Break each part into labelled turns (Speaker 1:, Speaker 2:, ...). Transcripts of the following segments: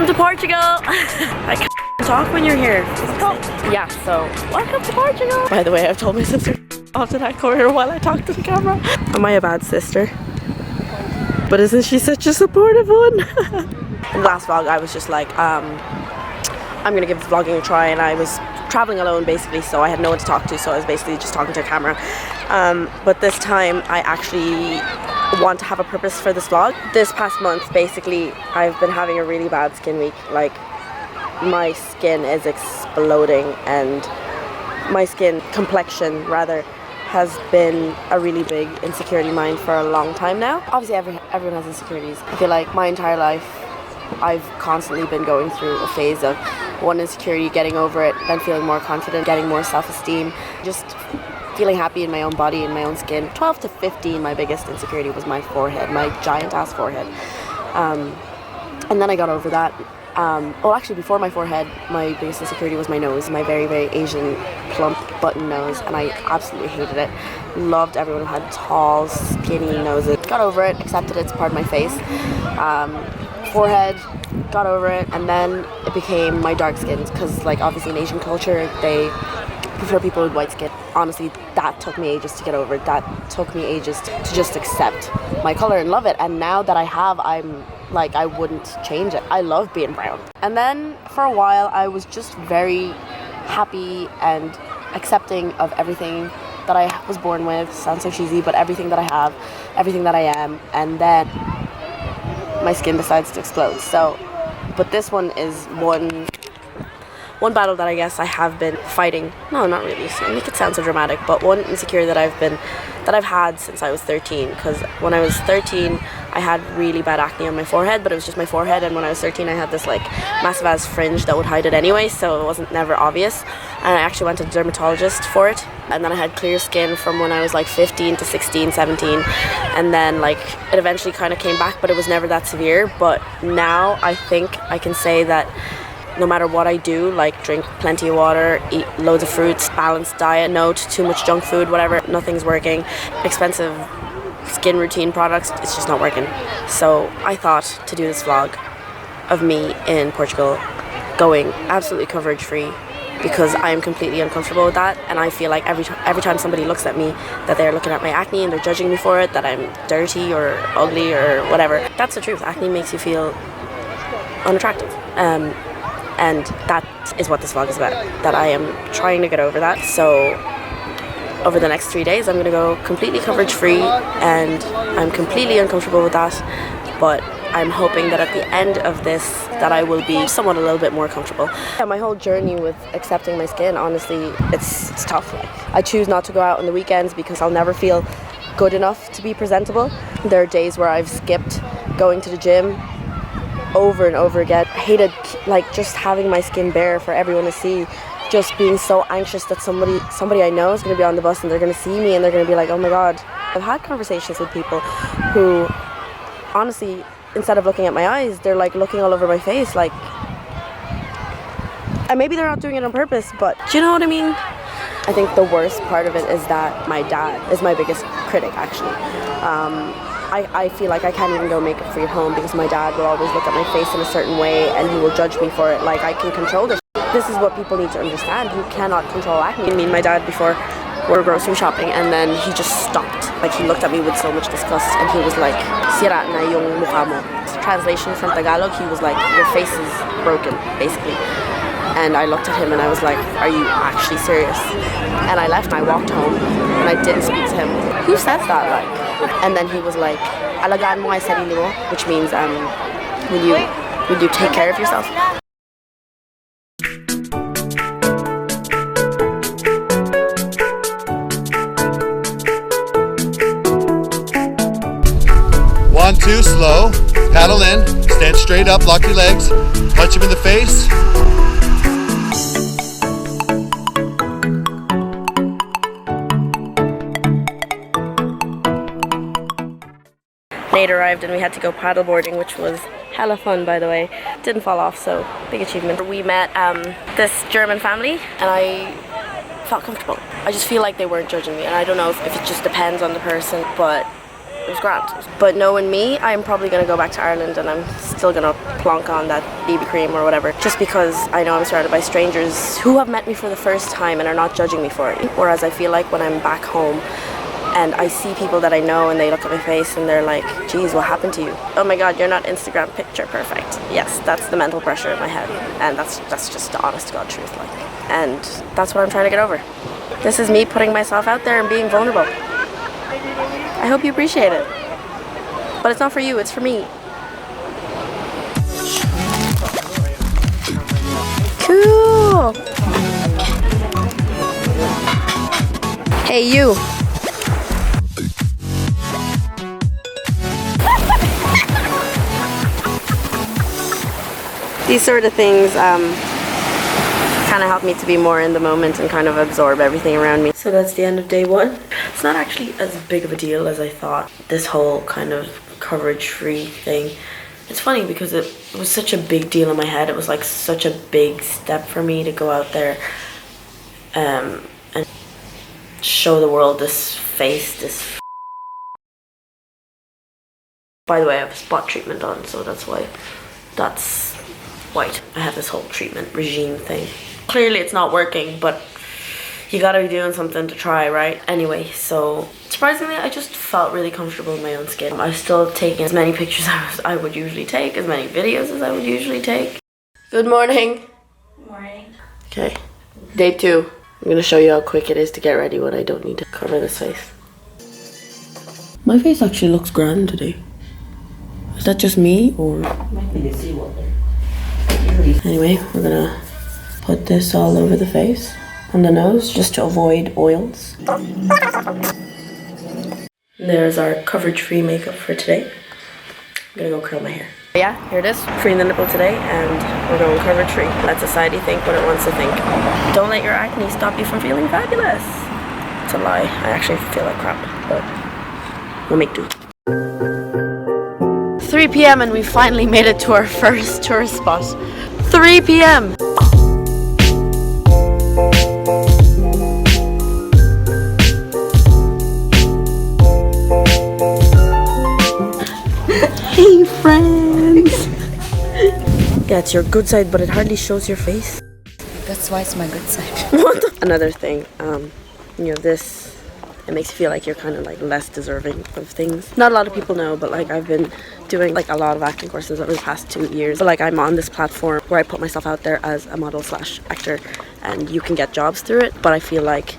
Speaker 1: Welcome to Portugal! I can't talk when you're here. Yeah, so welcome to Portugal! By the way, I've told my sister off to that corner while I talk to the camera. Am I a bad sister? But isn't she such a supportive one? In the last vlog I was just like, I'm gonna give vlogging a try, and I was traveling alone basically, so I had no one to talk to, so I was basically just talking to a camera. But this time I actually want to have a purpose for this vlog. This past month basically I've been having a really bad skin week. Like, my skin is exploding, and my skin complexion rather has been a really big insecurity of mine for a long time now. Obviously everyone has insecurities. I feel like my entire life I've constantly been going through a phase of one insecurity, getting over it, then feeling more confident, getting more self-esteem, just feeling happy in my own body and my own skin. 12 to 15, my biggest insecurity was my forehead, my giant ass forehead. And then I got over that. Well, actually before my forehead, my biggest insecurity was my nose, my very, very Asian plump button nose, and I absolutely hated it. Loved everyone who had tall, skinny noses. Got over it, accepted it's part of my face. Forehead, got over it, and then it became my dark skins, because like obviously in Asian culture they prefer people with white skin. Honestly, that took me ages to get over it. That took me ages to just accept my color and love it, and now that I have, I'm like, I wouldn't change it. I love being brown. And then for a while I was just very happy and accepting of everything that I was born with. Sounds so cheesy, but everything that I have, everything that I am, and then my skin decides to explode. So, but this one is one battle that I guess I have been fighting. No, not really. So make it sound so dramatic, but one insecurity that I've had since I was 13. Because when I was 13, I had really bad acne on my forehead, but it was just my forehead. And when I was 13, I had this like massive ass fringe that would hide it anyway, so it wasn't never obvious. And I actually went to a dermatologist for it. And then I had clear skin from when I was like 15 to 16, 17. And then like it eventually kind of came back, but it was never that severe. But now I think I can say that no matter what I do, like drink plenty of water, eat loads of fruits, balanced diet, no too much junk food, whatever, nothing's working. Expensive skin routine products, it's just not working. So I thought to do this vlog of me in Portugal going absolutely coverage free, because I am completely uncomfortable with that, and I feel like every time somebody looks at me that they're looking at my acne and they're judging me for it, that I'm dirty or ugly or whatever. That's the truth. Acne makes you feel unattractive. And that is what this vlog is about, that I am trying to get over that. So over the next 3 days I'm going to go completely coverage free, and I'm completely uncomfortable with that, but I'm hoping that at the end of this that I will be somewhat a little bit more comfortable. Yeah, my whole journey with accepting my skin, honestly, it's tough. Like, I choose not to go out on the weekends because I'll never feel good enough to be presentable. There are days where I've skipped going to the gym over and over again. I hated like just having my skin bare for everyone to see, just being so anxious that somebody I know is going to be on the bus and they're going to see me and they're going to be like, oh my god. I've had conversations with people who honestly, instead of looking at my eyes, they're like looking all over my face, like, and maybe they're not doing it on purpose, but do you know what I mean? I think the worst part of it is that my dad is my biggest critic, actually. I feel like I can't even go makeup free at home because my dad will always look at my face in a certain way and he will judge me for it. Like, I can control this. This is what people need to understand. You cannot control acne. Me and my dad before were grocery shopping, and then he just stopped. Like, he looked at me with so much disgust and he was like, "Sira na yung mukha mo." Translation from Tagalog, he was like, "Your face is broken," basically. And I looked at him and I was like, "Are you actually serious?" And I left and I walked home and I didn't speak to him. Who says that, like? And then he was like, "Alagaan mo ay sarili mo," which means, will you take care of yourself?
Speaker 2: One, two, slow, paddle in, stand straight up, lock your legs, punch him in the face.
Speaker 1: Nate arrived and we had to go paddleboarding, which was hella fun, by the way. Didn't fall off, so big achievement. We met this German family and I felt comfortable. I just feel like they weren't judging me, and I don't know if it just depends on the person, but It was grand. But knowing me, I'm probably going to go back to Ireland and I'm still going to plonk on that BB cream or whatever, just because I know I'm surrounded by strangers who have met me for the first time and are not judging me for it. Whereas I feel like when I'm back home and I see people that I know and they look at my face and they're like, geez, what happened to you? Oh my God, you're not Instagram picture perfect. Yes, that's the mental pressure in my head. And that's just the honest to God truth. Like, and that's what I'm trying to get over. This is me putting myself out there and being vulnerable. I hope you appreciate it. But it's not for you, it's for me. Cool. Hey, you. These sort of things kind of help me to be more in the moment and kind of absorb everything around me. So that's the end of day one. It's not actually as big of a deal as I thought, this whole kind of coverage-free thing. It's funny because it was such a big deal in my head. It was like such a big step for me to go out there and show the world this face, this... By the way, I have a spot treatment on, so that's why that's white. I have this whole treatment regime thing. Clearly it's not working, but you gotta be doing something to try, right? Anyway, so surprisingly, I just felt really comfortable in my own skin. I was still taking as many pictures as I would usually take, as many videos as I would usually take. Good morning.
Speaker 3: Good morning.
Speaker 1: Okay, day 2. I'm gonna show you how quick it is to get ready when I don't need to cover this face. My face actually looks grand today. Is that just me, or? Anyway, we're gonna put this all over the face, on the nose, just to avoid oils. There's our coverage-free makeup for today. I'm gonna go curl my hair. Yeah, here it is. Freeing the nipple today, and we're going coverage-free. Let society think what it wants to think. Don't let your acne stop you from feeling fabulous. It's a lie. I actually feel like crap, but we'll make do. 3 p.m. and we finally made it to our first tourist spot. 3 p.m. Hey friends! Yeah, it's your good side, but it hardly shows your face.
Speaker 3: That's why it's my good side.
Speaker 1: What the? Another thing, you know, this, it makes you feel like you're kind of like less deserving of things. Not a lot of people know, but like I've been doing like a lot of acting courses over the past 2 years. But like I'm on this platform where I put myself out there as a model / actor, and you can get jobs through it. But I feel like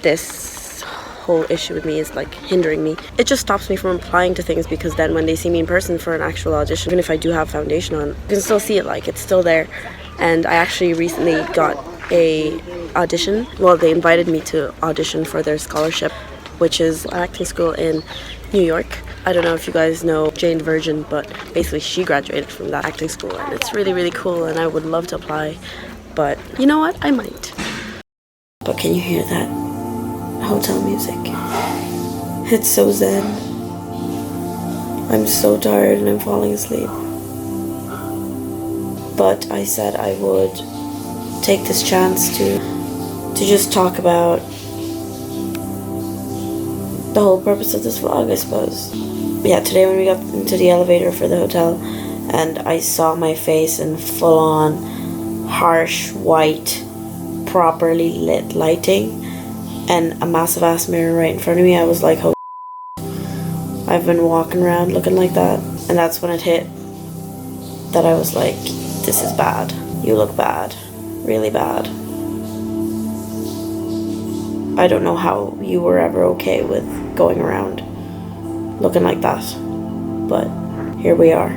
Speaker 1: this whole issue with me is like hindering me. It just stops me from applying to things, because then when they see me in person for an actual audition, even if I do have foundation on, you can still see it, like it's still there. And I actually recently got a audition. Well, they invited me to audition for their scholarship, which is an acting school in New York. I don't know if you guys know Jane Virgin, but basically she graduated from that acting school, and it's really, really cool, and I would love to apply, but you know what? I might. But can you hear that hotel music? It's so zen. I'm so tired and I'm falling asleep. But I said I would take this chance to just talk about the whole purpose of this vlog, I suppose. Yeah, today when we got into the elevator for the hotel and I saw my face in full-on harsh white properly lit lighting and a massive ass mirror right in front of me, I was like, oh, I've been walking around looking like that. And that's when it hit that I was like, this is bad. You look bad. Really bad. I don't know how you were ever okay with going around looking like that, but here we are.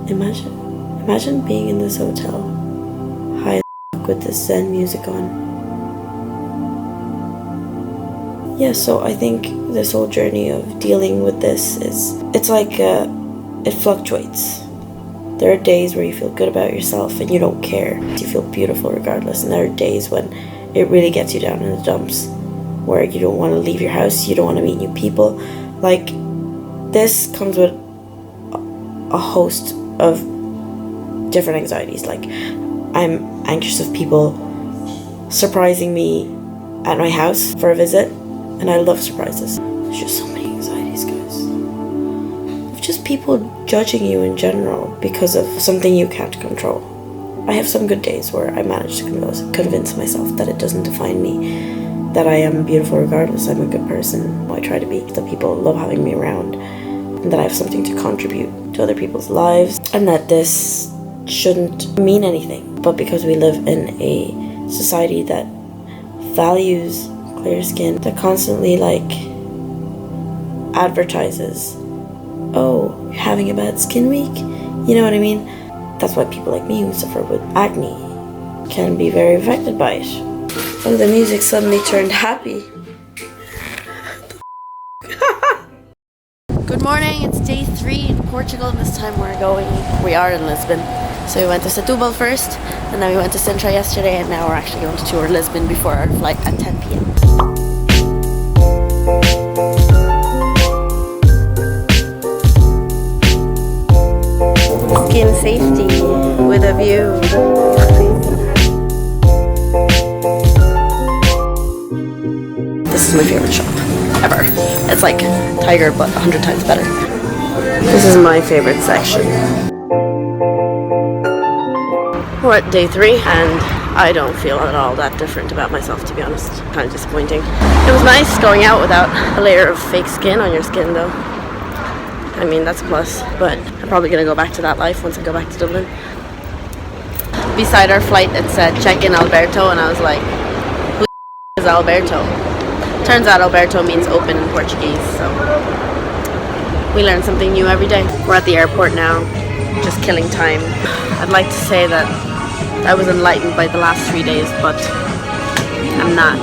Speaker 1: Imagine being in this hotel, high as f*** with this Zen music on. Yeah, so I think this whole journey of dealing with this it's like, it fluctuates. There are days where you feel good about yourself and you don't care. You feel beautiful regardless. And there are days when it really gets you down in the dumps, where you don't want to leave your house, you don't want to meet new people. Like, this comes with a host of different anxieties. Like, I'm anxious of people surprising me at my house for a visit, and I love surprises. There's just so many anxieties, guys. Just people judging you in general because of something you can't control. I have some good days where I manage to convince myself that it doesn't define me, that I am beautiful regardless, I'm a good person, I try to be, that people love having me around, and that I have something to contribute to other people's lives, and that this shouldn't mean anything. But because we live in a society that values clear skin, that constantly advertises, oh, you're having a bad skin week? You know what I mean? That's why people like me who suffer with acne can be very affected by it. And the music suddenly turned happy. Good morning, it's day 3 in Portugal, and this time we are in Lisbon. So we went to Setúbal first, and then we went to Sintra yesterday, and now we're actually going to tour Lisbon before our flight at 10 p.m. Skin safety with a view. This is my favorite shop ever. It's like Tiger but 100 times better. This is my favorite section. We're at day 3 and I don't feel at all that different about myself, to be honest. Kind of disappointing. It was nice going out without a layer of fake skin on your skin though. I mean, that's a plus, but I'm probably going to go back to that life once I go back to Dublin. Beside our flight, it said, check in Alberto, and I was like, who is Alberto? Turns out Alberto means open in Portuguese, so we learn something new every day. We're at the airport now, just killing time. I'd like to say that I was enlightened by the last 3 days, but I'm not.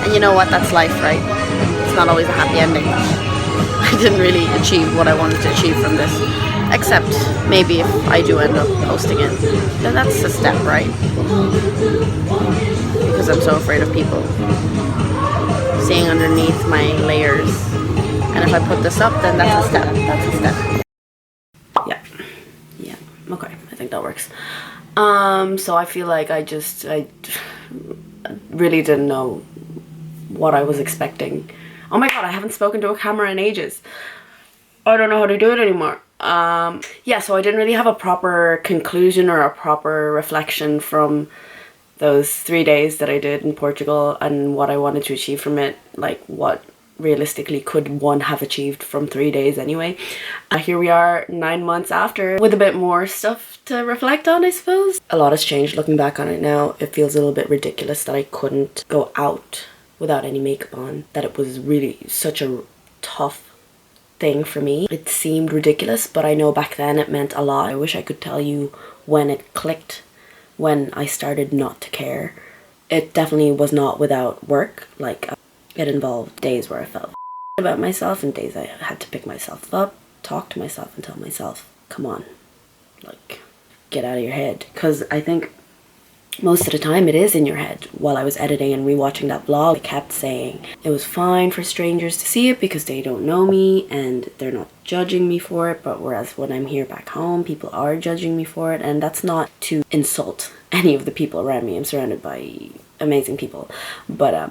Speaker 1: And you know what? That's life, right? It's not always a happy ending. I didn't really achieve what I wanted to achieve from this, except maybe if I do end up posting it, then that's a step, right? Because I'm so afraid of people seeing underneath my layers, and if I put this up, then that's a step. That's a step. Yeah, okay, I think that works. So I feel like I really didn't know what I was expecting. Oh my god, I haven't spoken to a camera in ages. I don't know how to do it anymore. Yeah, so I didn't really have a proper conclusion or a proper reflection from those 3 days that I did in Portugal and what I wanted to achieve from it. Like, what realistically could one have achieved from 3 days anyway. Here we are 9 months after with a bit more stuff to reflect on, I suppose. A lot has changed looking back on it now. It feels a little bit ridiculous that I couldn't go out without any makeup on, that it was really such a tough thing for me. It seemed ridiculous, but I know back then it meant a lot. I wish I could tell you when it clicked, when I started not to care. It definitely was not without work. Like, it involved days where I felt about myself and days I had to pick myself up, talk to myself and tell myself, come on, like, get out of your head. Because I think most of the time it is in your head. While I was editing and rewatching that vlog, I kept saying it was fine for strangers to see it because they don't know me and they're not judging me for it, but whereas when I'm here back home, people are judging me for it. And that's not to insult any of the people around me. I'm surrounded by amazing people, but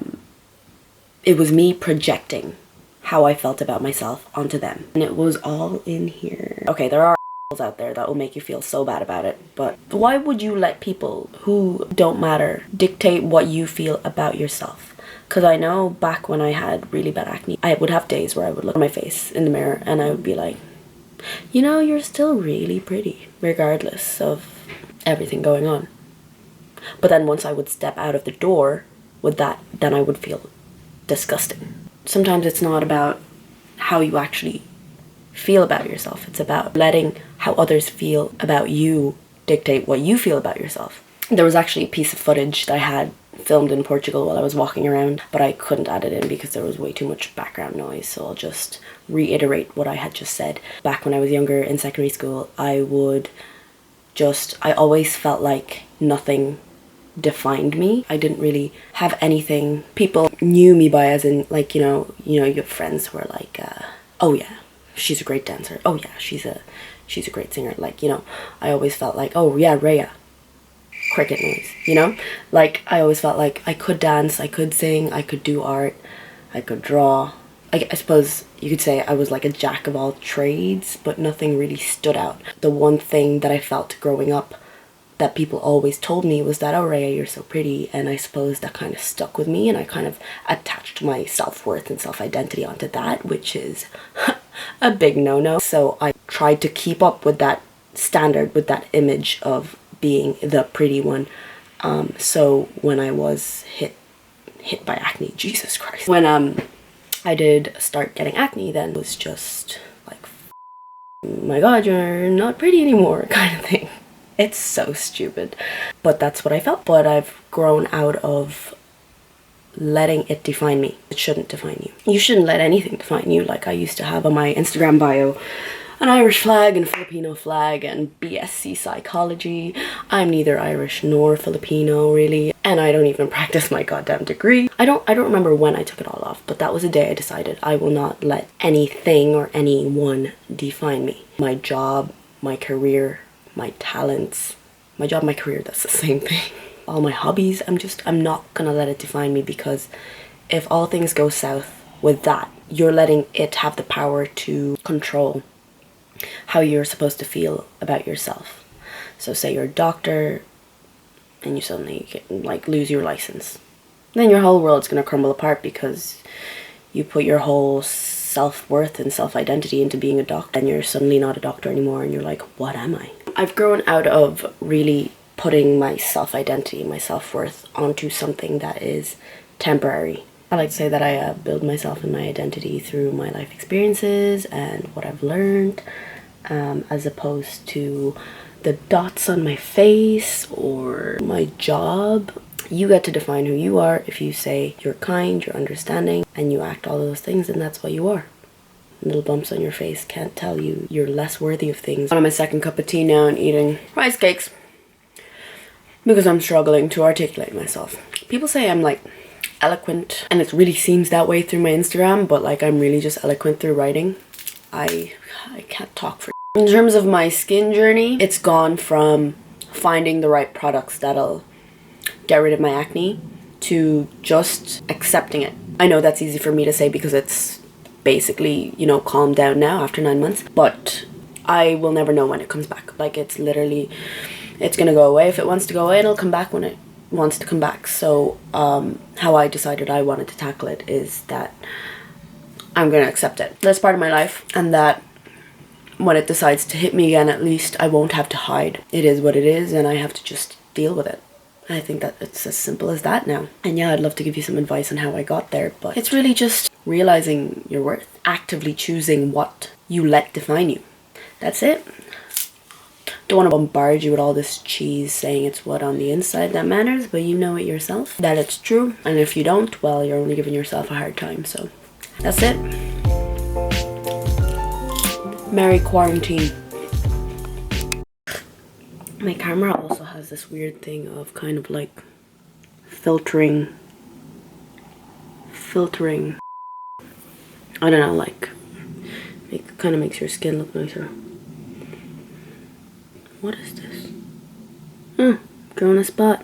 Speaker 1: it was me projecting how I felt about myself onto them, and it was all in here. Okay, there are out there that will make you feel so bad about it, but why would you let people who don't matter dictate what you feel about yourself? Because I know back when I had really bad acne, I would have days where I would look at my face in the mirror and I would be like, you know, you're still really pretty regardless of everything going on. But then once I would step out of the door with that, then I would feel disgusting. Sometimes it's not about how you actually feel about yourself. It's about letting how others feel about you dictate what you feel about yourself. There was actually a piece of footage that I had filmed in Portugal while I was walking around, but I couldn't add it in because there was way too much background noise, so I'll just reiterate what I had just said. Back when I was younger in secondary school, I always felt like nothing defined me. I didn't really have anything people knew me by, as in, like, you know you have friends who are like, oh yeah, she's a great dancer. Oh yeah, she's a great singer. Like, you know, I always felt like, oh yeah, Rhea. Cricket noise, you know? Like, I always felt like I could dance, I could sing, I could do art, I could draw. I suppose you could say I was like a jack of all trades, but nothing really stood out. The one thing that I felt growing up that people always told me was that, oh Raya, you're so pretty, and I suppose that kind of stuck with me, and I kind of attached my self-worth and self-identity onto that, which is a big no-no. So I tried to keep up with that standard, with that image of being the pretty one. So when I was hit by acne, Jesus Christ, when I did start getting acne, then it was just like, my god, you're not pretty anymore kind of thing. It's so stupid, but that's what I felt. But I've grown out of letting it define me. It shouldn't define you. You shouldn't let anything define you. Like I used to have on my Instagram bio an Irish flag and Filipino flag and BSc psychology. I'm neither Irish nor Filipino really, and I don't even practice my goddamn degree. I don't remember when I took it all off, but that was the day I decided I will not let anything or anyone define me. My job, my career, my talents, my job, my career, that's the same thing. All my hobbies, I'm not gonna let it define me, because if all things go south with that, you're letting it have the power to control how you're supposed to feel about yourself. So say you're a doctor and you suddenly lose your license. Then your whole world's gonna crumble apart because you put your whole self-worth and self-identity into being a doctor, and you're suddenly not a doctor anymore, and you're like, what am I? I've grown out of really putting my self-identity, my self-worth onto something that is temporary. I like to say that I build myself and my identity through my life experiences and what I've learned, as opposed to the dots on my face or my job. You get to define who you are. If you say you're kind, you're understanding, and you act all those things, then that's what you are. Little bumps on your face can't tell you you're less worthy of things. I'm on my second cup of tea now and eating rice cakes because I'm struggling to articulate myself. People say I'm like eloquent, and it really seems that way through my Instagram, but like I'm really just eloquent through writing. I can't talk for. In terms of my skin journey, it's gone from finding the right products that'll get rid of my acne to just accepting it. I know that's easy for me to say because it's basically, you know, calmed down now after 9 months, but I will never know when it comes back. Like it's literally, it's gonna go away. If it wants to go away, it'll come back when it wants to come back. So how I decided I wanted to tackle it is that I'm gonna accept it. That's part of my life, and that when it decides to hit me again, at least I won't have to hide. It is what it is, and I have to just deal with it. I think that it's as simple as that now. And yeah, I'd love to give you some advice on how I got there, but it's really just realizing your worth, actively choosing what you let define you. That's it. Don't want to bombard you with all this cheese saying it's what on the inside that matters, but you know it yourself, that it's true. And if you don't, well, you're only giving yourself a hard time. So that's it. Merry quarantine. My camera also has this weird thing of kind of like filtering. I don't know, like it kind of makes your skin look nicer. What is this? Growing a spot.